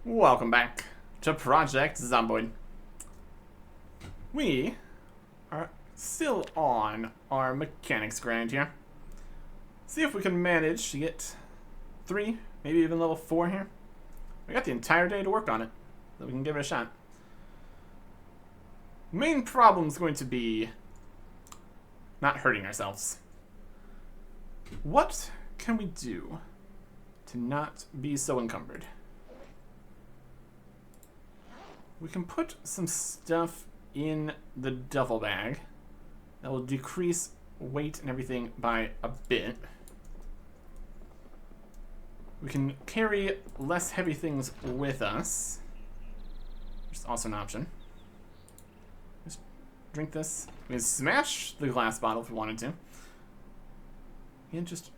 Welcome back to Project Zomboid. We are still on our mechanics grind here. See if we can manage to get 3, maybe even level 4 here. We got the entire day to work on it, so we can give it a shot. Main problem is going to be not hurting ourselves. What can we do to not be so encumbered? We can put some stuff in the duffel bag that will decrease weight and everything by a bit. We can carry less heavy things with us, which is also an option. Just drink this. We can smash the glass bottle if we wanted to. And just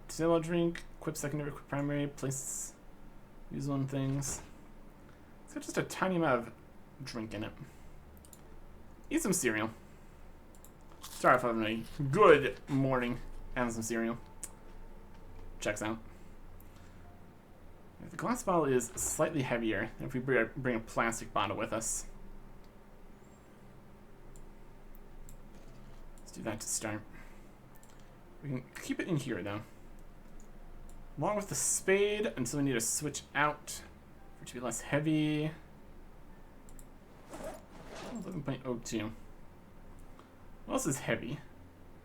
still a drink, equip secondary, equip primary, place, use on things. It's got just a tiny amount of drink in it. Eat some cereal. Start off having a good morning having some cereal. Checks out. The glass bottle is slightly heavier than if we bring a plastic bottle with us. Let's do that to start. We can keep it in here though. Along with the spade until we need to switch out for it to be less heavy. 11.02. What else is heavy?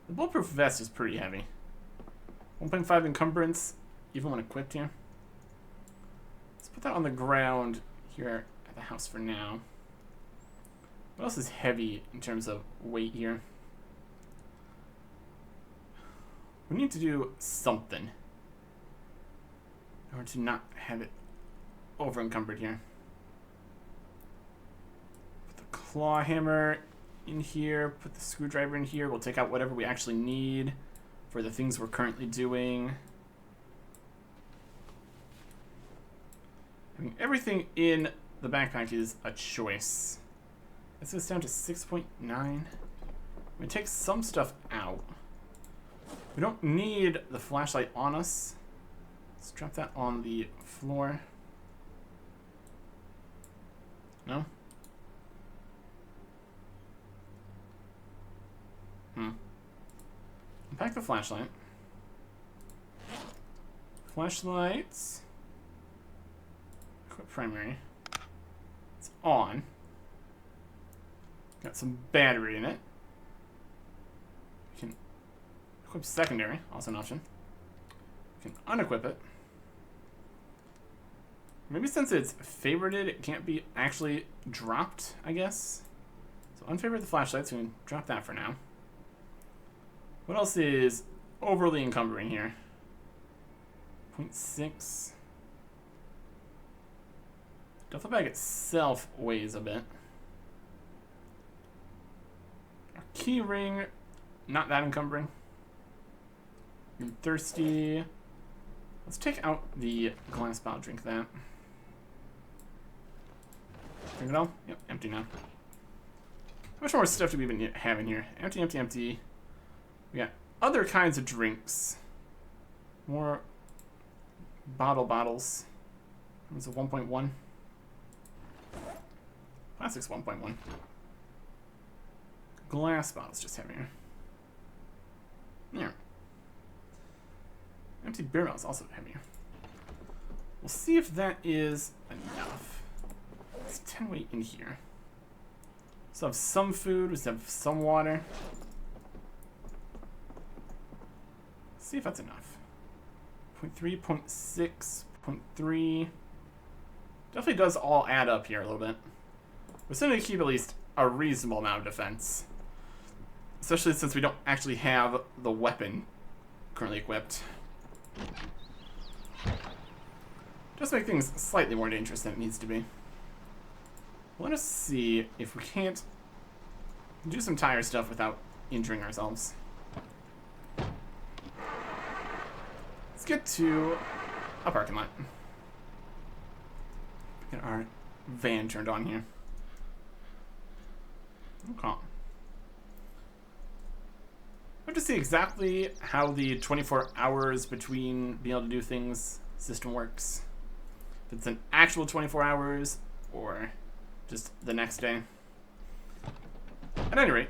The bulletproof vest is pretty heavy. 1.5 encumbrance, even when equipped here. Let's put that on the ground here at the house for now. What else is heavy in terms of weight here? We need to do something in order to not have it over encumbered here. Put the claw hammer in here, put the screwdriver in here. We'll take out whatever we actually need for the things we're currently doing. I mean, everything in the backpack is a choice. This goes down to 6.9. We take some stuff out. We don't need the flashlight on us. Let's drop that on the floor. No? Unpack the flashlight. Flashlights. Equip primary. It's on. Got some battery in it. We can equip secondary, also an option. We can unequip it. Maybe since it's favorited, it can't be actually dropped, I guess. So unfavorite the flashlight, so we can drop that for now. What else is overly encumbering here? 0.6. Duffel bag itself weighs a bit. Our key ring, not that encumbering. You're thirsty. Let's take out the glass bottle, drink that. Drink it all? Yep, empty now. How much more stuff do we even have in here? Empty, empty, empty. We got other kinds of drinks. More bottles. It's a 1.1. Plastic's 1.1. Glass bottles just heavier. Yeah. Empty beer bottle is also heavier. We'll see if that is enough. It's 10 weight in here. So have some food, we have some water. See if that's enough. 0.3, 0.6, 0.3. Definitely does all add up here a little bit. We're still going to keep at least a reasonable amount of defense. Especially since we don't actually have the weapon currently equipped. Just make things slightly more dangerous than it needs to be. Let us see if we can't do some tire stuff without injuring ourselves. Let's get to a parking lot. Get our van turned on here. Okay. have to see exactly how the 24 hours between being able to do things system works. If it's an actual 24 hours or just the next day. At any rate,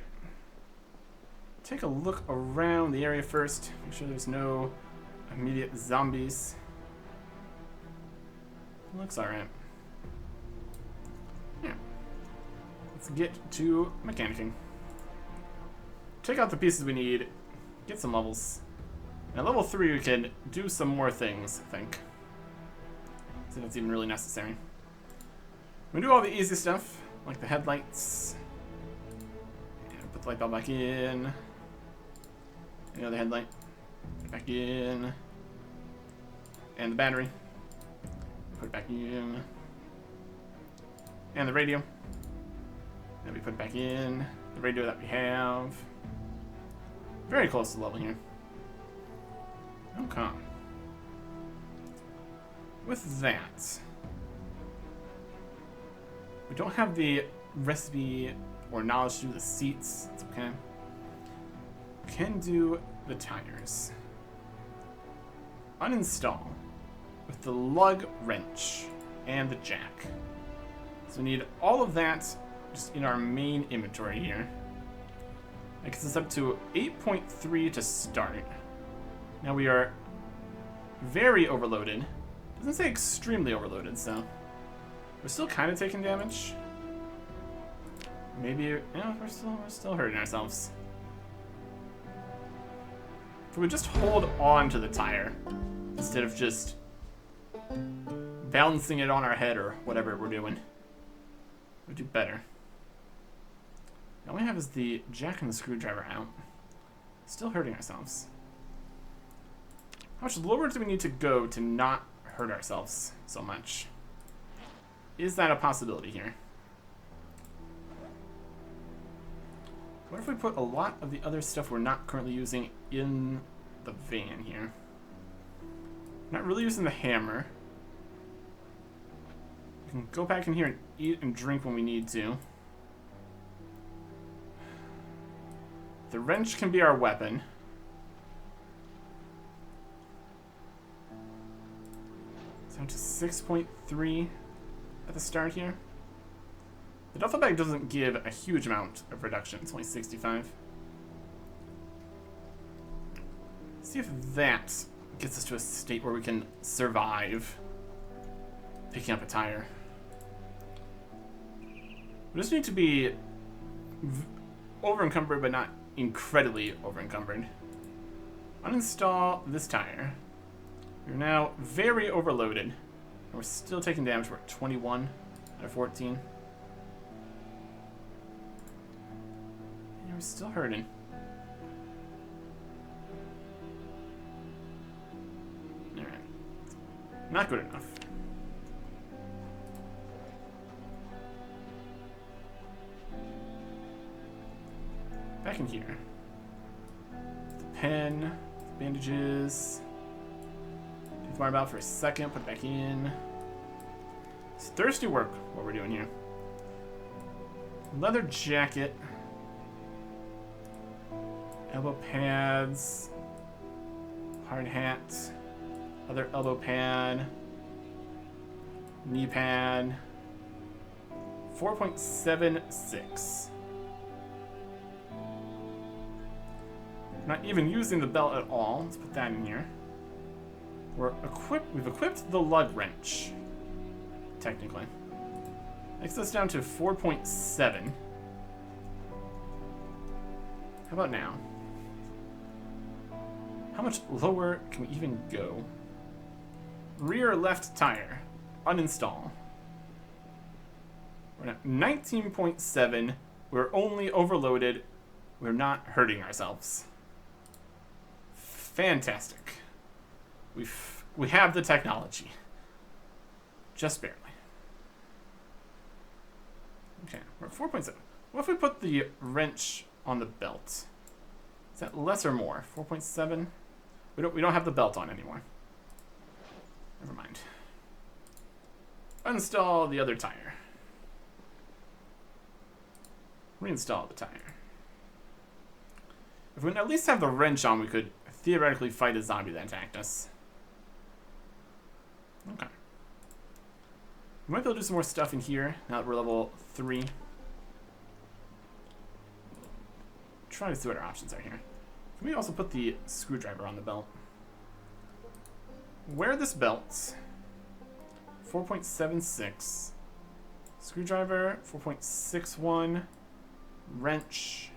take a look around the area first. Make sure there's no immediate zombies. Looks alright. Yeah. Let's get to mechanicking. Take out the pieces we need, get some levels. And at level 3 we can do some more things, I think. See if it's even really necessary. We do all the easy stuff, like the headlights. And put the light bulb back in. The other headlight. Back in. And the battery. Put it back in. And the radio. And we put it back in. The radio that we have. Very close to level here. Okay. With that, we don't have the recipe or knowledge to do the seats. It's okay. Can do the tires. Uninstall with the lug wrench and the jack. So we need all of that just in our main inventory here. That gets us up to 8.3 to start. Now we are very overloaded. Doesn't say extremely overloaded, so we're still kind of taking damage. Maybe, yeah, we're still hurting ourselves. If we just hold on to the tire instead of just balancing it on our head or whatever we're doing, we'd do better. All we have is the jack and the screwdriver out. Still hurting ourselves. How much lower do we need to go to not hurt ourselves so much? Is that a possibility here? What if we put a lot of the other stuff we're not currently using in the van here? Not really using the hammer. We can go back in here and eat and drink when we need to. The wrench can be our weapon. So to 6.3 at the start here. The duffel bag doesn't give a huge amount of reduction. It's only 65. See if that gets us to a state where we can survive picking up a tire. We just need to be over encumbered, but not incredibly over encumbered. Uninstall this tire. We're now very overloaded. And we're still taking damage. We're at 21 out of 14. And we're still hurting. Alright. Not good enough. Back in here. The pen, the bandages. Think more about for a second, put it back in. It's thirsty work, what we're doing here. Leather jacket. Elbow pads. Hard hat. Other elbow pad. Knee pad. 4.76. Not even using the belt at all. Let's put that in here. We've equipped the lug wrench. Technically. Takes us down to 4.7. How about now? How much lower can we even go? Rear left tire. Uninstall. We're at 19.7. We're only overloaded. We're not hurting ourselves. Fantastic. We have the technology. Just barely. Okay, we're at 4.7. What if we put the wrench on the belt? Is that less or more? 4.7? We don't have the belt on anymore. Never mind. Uninstall the other tire. Reinstall the tire. If we can at least have the wrench on, we could theoretically fight a zombie that attacked us. Okay. We might be able to do some more stuff in here now that we're level 3. Try to see what our options are here. Can we also put the screwdriver on the belt? Wear this belt. 4.76. Screwdriver, 4.61. Wrench,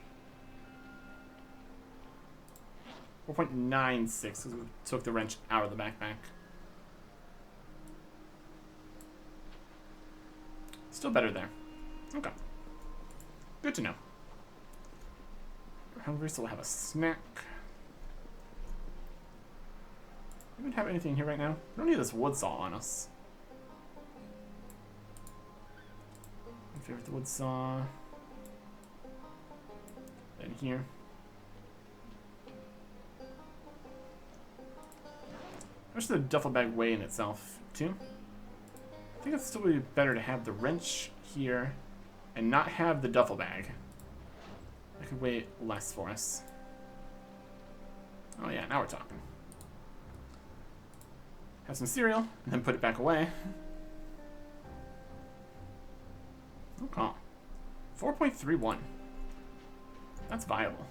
4.96, because we took the wrench out of the backpack. Still better there. Okay. Good to know. We're hungry, so we'll have a snack. We don't have anything here right now. We don't need this wood saw on us. My favorite wood saw. In here. I wish the duffel bag weigh in itself, too. I think it'd still be better to have the wrench here and not have the duffel bag. That could weigh less for us. Oh yeah, now we're talking. Have some cereal, and then put it back away. Okay. 4.31. That's viable.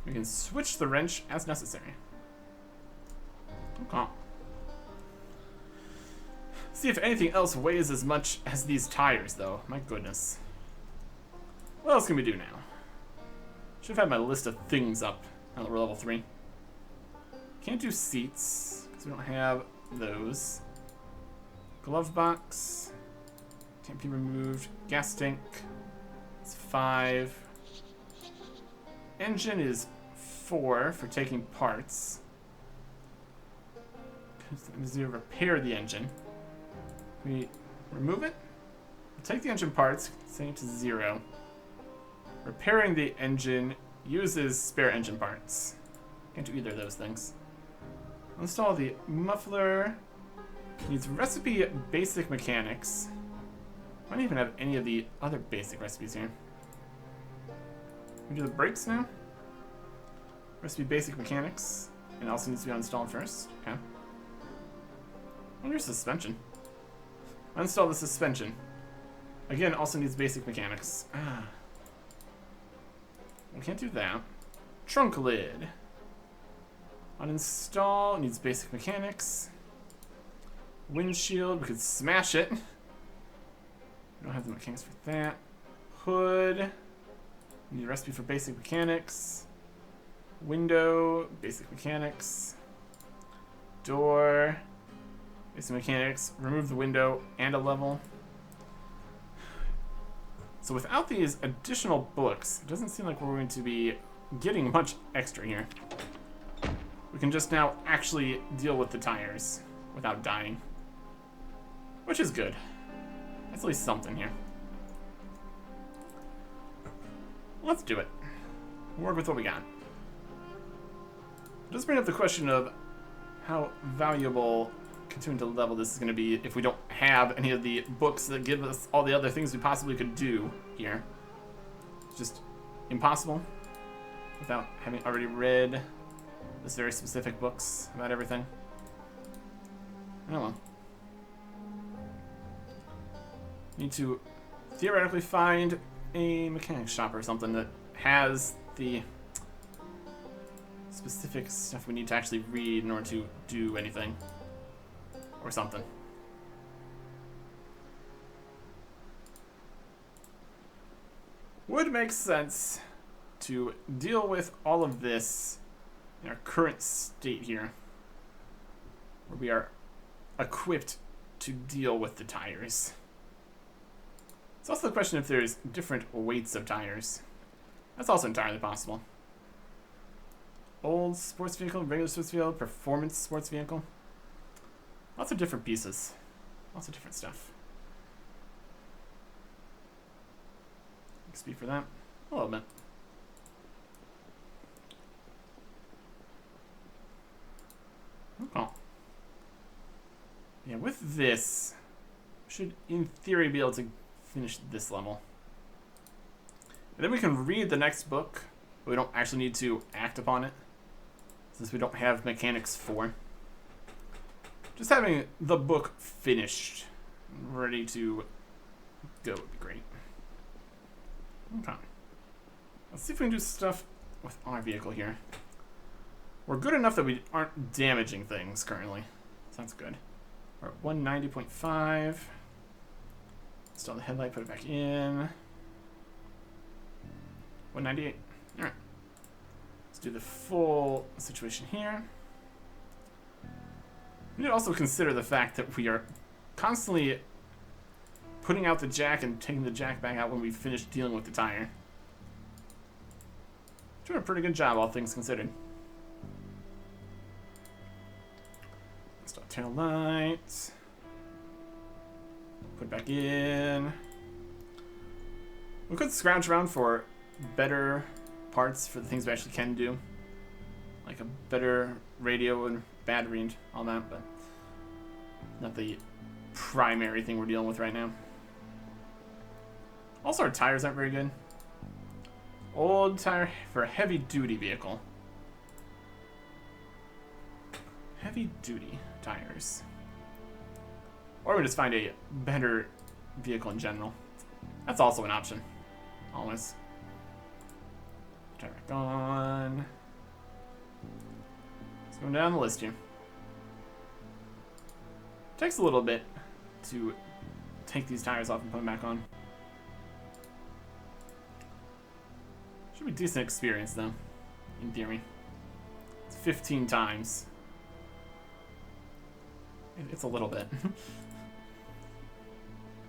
We can switch the wrench as necessary. Okay. See if anything else weighs as much as these tires, though. My goodness. What else can we do now? Should have had my list of things up now that we're level 3. Can't do seats, because we don't have those. Glove box. Can't be removed. Gas tank. It's 5. Engine is 4 for taking parts. To repair the engine. We remove it. We'll take the engine parts, setting it to 0. Repairing the engine uses spare engine parts. Can't do either of those things. Install the muffler. Needs recipe basic mechanics. I don't even have any of the other basic recipes here. We do the brakes now. Recipe basic mechanics. It also needs to be uninstalled first. Okay. I wonder suspension. Uninstall the suspension. Again, also needs basic mechanics. Ah. We can't do that. Trunk lid. Uninstall. Needs basic mechanics. Windshield. We could smash it. We don't have the mechanics for that. Hood. Need a recipe for basic mechanics. Window, basic mechanics. Door, basic mechanics. Remove the window and a level. So without these additional books, it doesn't seem like we're going to be getting much extra here. We can just now actually deal with the tires without dying. Which is good. That's at least something here. Let's do it. Work with what we got. It does bring up the question of how valuable continuing to level this is going to be if we don't have any of the books that give us all the other things we possibly could do here. It's just impossible without having already read this very specific books about everything. Oh well. Need to theoretically find a mechanic shop or something that has the specific stuff we need to actually read in order to do anything or something. Would make sense to deal with all of this in our current state here, where we are equipped to deal with the tires. It's also the question if there's different weights of tires. That's also entirely possible. Old sports vehicle, regular sports vehicle, performance sports vehicle. Lots of different pieces. Lots of different stuff. XP for that. A little bit. Okay. Yeah, with this, we should in theory be able to finish this level. And then we can read the next book but we don't actually need to act upon it, since we don't have mechanics for. Just having the book finished, ready to go would be great. Okay. Let's see if we can do stuff with our vehicle here. We're good enough that we aren't damaging things currently. So that's good. We're at 190.5. Install the headlight, put it back in. 198. Alright. Let's do the full situation here. We need to also consider the fact that we are constantly putting out the jack and taking the jack back out when we finish dealing with the tire. Doing a pretty good job, all things considered. Install tail light. Put it back in. We could scrounge around for better parts for the things we actually can do. Like a better radio and battery and all that, but not the primary thing we're dealing with right now. Also, our tires aren't very good. Old tire for a heavy duty vehicle. Heavy duty tires. Or we just find a better vehicle in general. That's also an option. Always. Tire back on. Let's go down the list here. Takes a little bit to take these tires off and put them back on. Should be a decent experience though, in theory. It's 15 times. It's a little bit.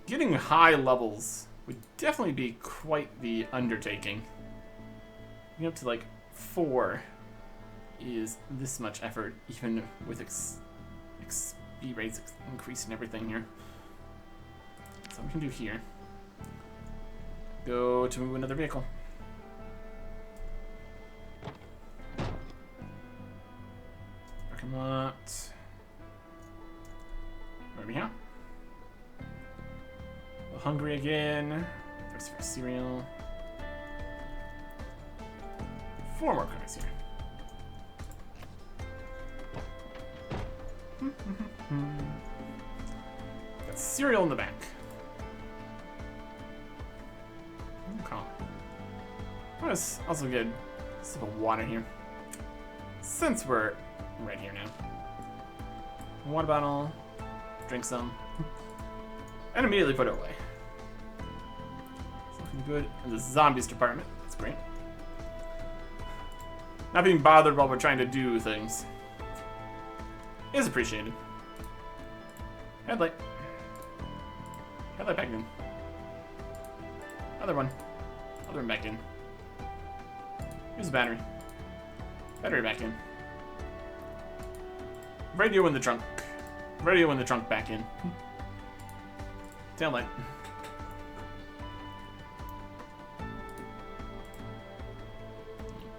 Getting high levels would definitely be quite the undertaking. Getting up to like 4 is this much effort, even with speed rates increasing everything here. So we can do here. Go to another vehicle. Parking lot. Where are we at? Hungry again. There's for cereal. 4 more cars here. Got cereal in the back. Okay. Let's also get a sip of water here. Since we're right here now. Water bottle. Drink some. And immediately put it away. It's looking good in the zombies department. That's great. Not being bothered while we're trying to do things is appreciated. Headlight. Headlight back in. Other one. Other one back in. Here's the battery. Battery back in. Radio in the trunk. Radio in the trunk back in. Tail light.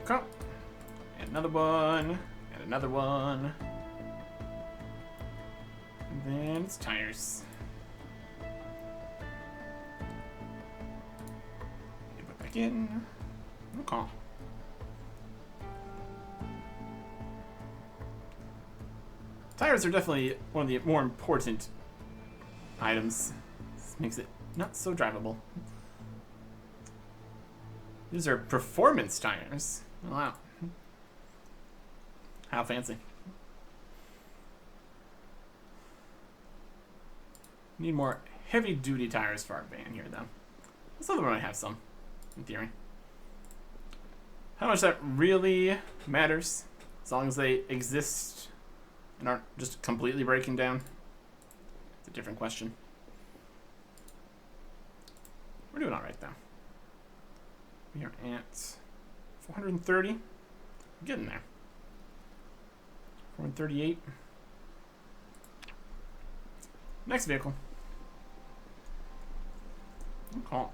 Okay. And another one. And another one. And then it's tires. And put back in. Okay. Tires are definitely one of the more important items. This makes it not so drivable. These are performance tires. Oh, wow. How fancy. Need more heavy duty tires for our van here though. This other one might have some, in theory. How much that really matters, as long as they exist and aren't just completely breaking down, it's a different question. We're doing alright though. We are at 430. I'm getting there. 438. Next vehicle. Okay.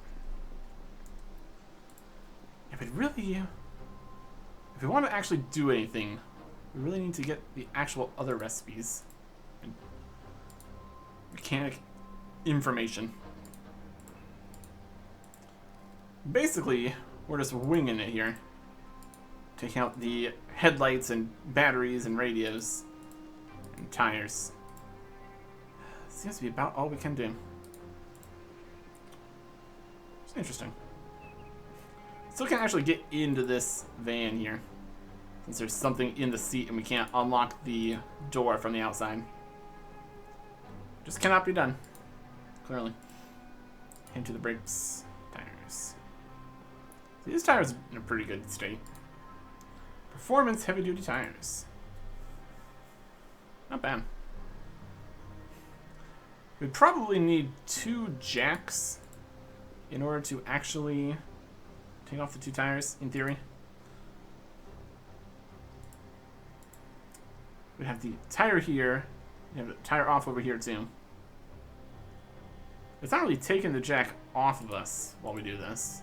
If we want to actually do anything, we really need to get the actual other recipes and mechanic information. Basically, we're just winging it here. Taking out the headlights and batteries and radios and tires. Seems to be about all we can do. It's interesting. Still can't actually get into this van here, since there's something in the seat and we can't unlock the door from the outside. Just cannot be done. Clearly. Into the brakes. Tires. These tires are in a pretty good state. Performance heavy duty tires. Not bad. We'd probably need 2 jacks in order to actually take off the 2 tires, in theory. We have the tire here. We have the tire off over here too. It's not really taking the jack off of us while we do this.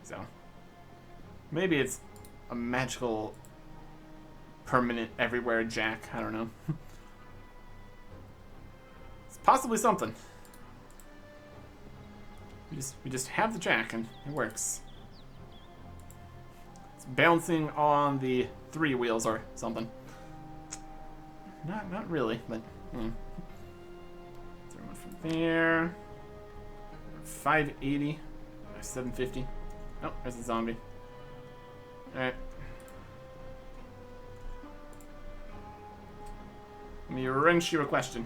So maybe it's a magical permanent everywhere jack. I don't know. It's possibly something. We just have the jack and it works. It's bouncing on the 3 wheels or something. Not really, but throw one from there. 580. 750. Oh, there's a zombie. Alright. Let me wrench you a question.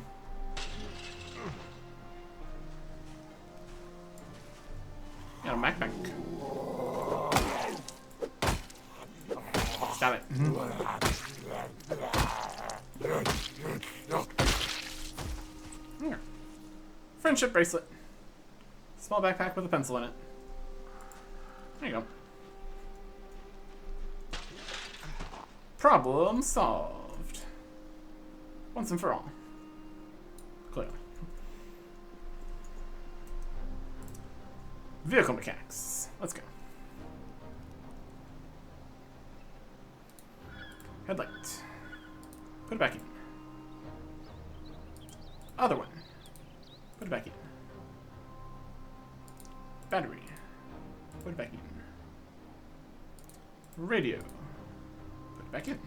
Got a backpack. Stop it. Here. Friendship bracelet. Small backpack with a pencil in it. There you go. Problem solved. Once and for all. Clearly. Vehicle mechanics. Let's go. Headlight. Put it back in. Other one. Put it back in. Battery. Put it back in. Radio. Put it back in.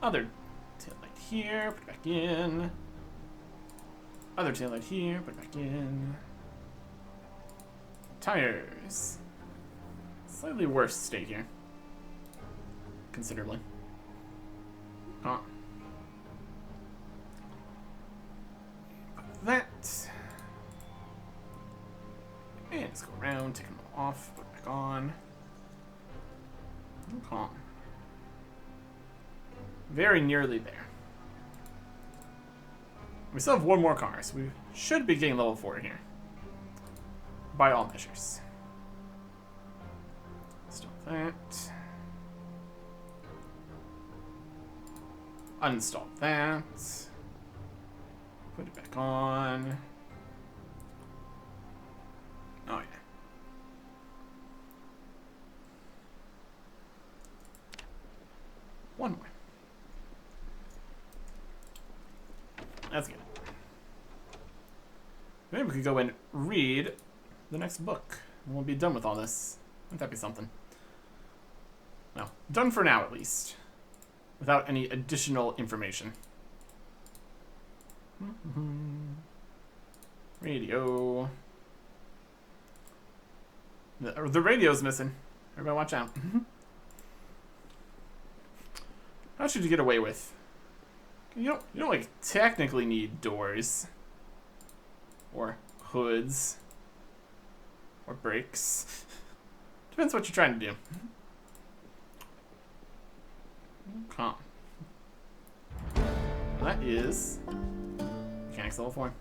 Other taillight here. Put it back in. Other taillight here. Put it back in. Tires. Slightly worse state here. Considerably. Huh. Put that. And let's go around, take them all off, put it back on. Okay. Very nearly there. We still have one more car, so we should be getting level 4 here. By all measures. Stop that. Uninstall that. Put it back on. Oh, yeah. One more. That's good. Maybe we could go and read the next book. And we'll be done with all this. Wouldn't that be something? Well, done for now at least. Without any additional information. Radio. The radio's missing. Everybody watch out. How should you get away with? You don't like technically need doors. Or hoods. Or brakes. Depends what you're trying to do. Okay. That is mechanics level 4.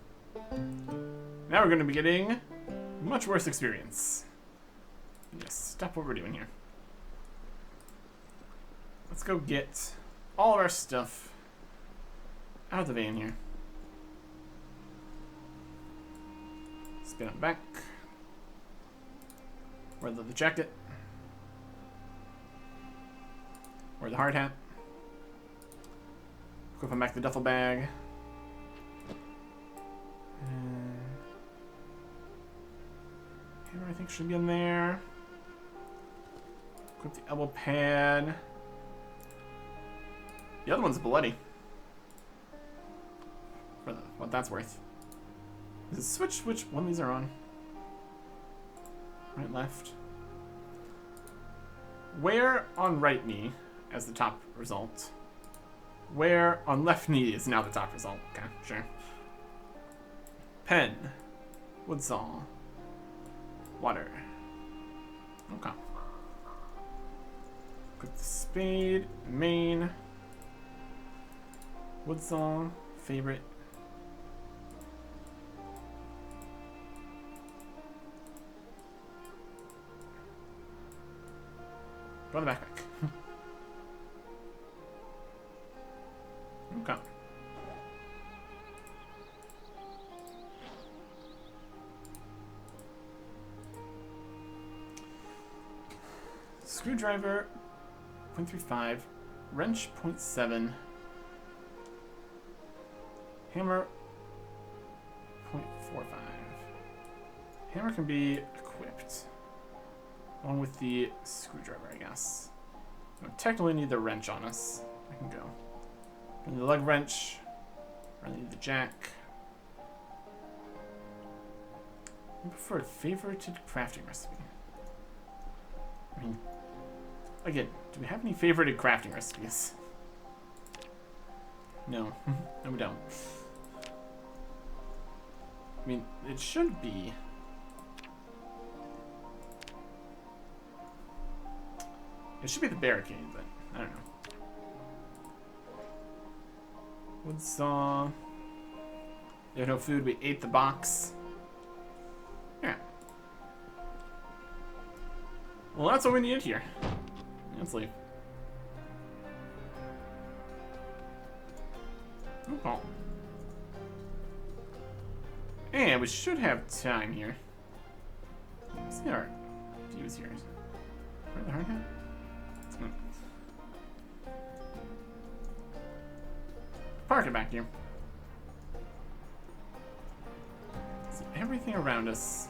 Now we're going to be getting much worse experience. Yes, stop what we're doing here. Let's go get all of our stuff out of the van here. Spin it back. Wear the jacket. Wear the hard hat. Equip back the duffel bag. I think should be in there. Equip the elbow pad. The other one's bloody. For what that's worth. Is it switch which one these are on? Right, left. Where on right knee as the top result? Where on left knee is now the top result? Okay, sure. Pen. Wood saw. Water. Okay. Equip the spade. Main. Wood saw. Favorite. Go in the backpack. Okay. Screwdriver, 0.35. Wrench, 0.7. Hammer, 0.45. Hammer can be equipped. Along with the screwdriver, I guess. I don't technically need the wrench on us. I can go. I need the leg wrench. I need the jack. I prefer a favorited crafting recipe. I mean, again, do we have any favorited crafting recipes? No. No, we don't. I mean, it should be. It should be the barricade, but I don't know. Wood saw. You have no food, we ate the box. Yeah. Well, that's what we need here. Let's leave. Okay. And we should have time here. Let's see our views here. Where the hard hat? Park it back here. See everything around us.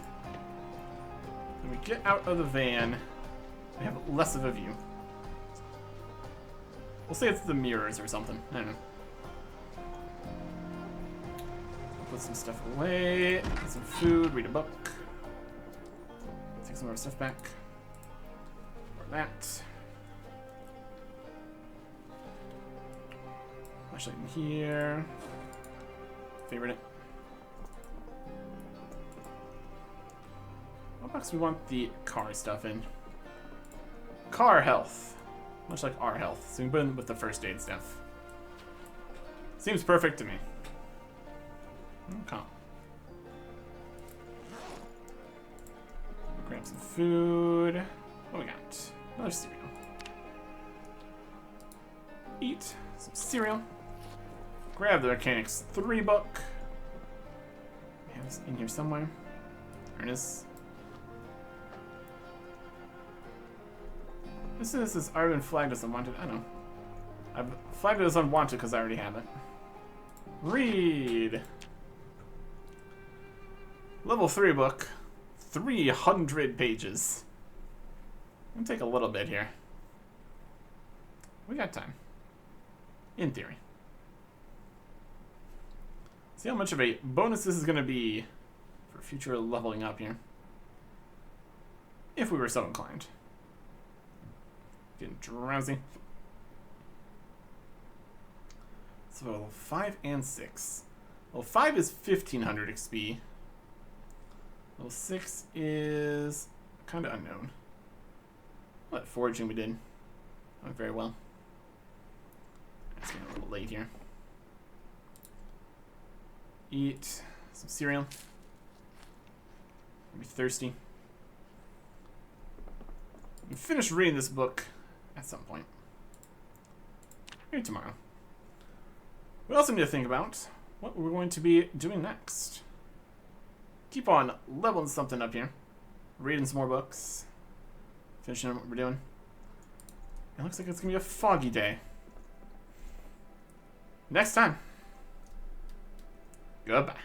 When we get out of the van, we have less of a view. We'll say it's the mirrors or something. I don't know. Put some stuff away. Get some food. Read a book. Take some more stuff back. Or that. Flashlight in here. Favorite it. What box do we want the car stuff in? Car health. Much like our health. So we can put in with the first aid stuff. Seems perfect to me. Okay. Grab some food. What we got? Another cereal. Eat some cereal. Grab the Mechanics 3 book. We have this in here somewhere. There it is. This is already been flagged as unwanted. I know. I've flagged it as unwanted because I already have it. Read. Level 3 book. 300 pages. It'll take a little bit here. We got time. In theory. See how much of a bonus this is going to be for future leveling up here. If we were so inclined. Getting drowsy. So level 5 and 6. Level 5 is 1500 XP. Level 6 is kind of unknown. What foraging we did? Went very well. It's getting a little late here. Eat some cereal. Be thirsty. And finish reading this book at some point. Maybe tomorrow. We also need to think about what we're going to be doing next. Keep on leveling something up here. Reading some more books. Finishing up what we're doing. It looks like it's going to be a foggy day. Next time. Goodbye.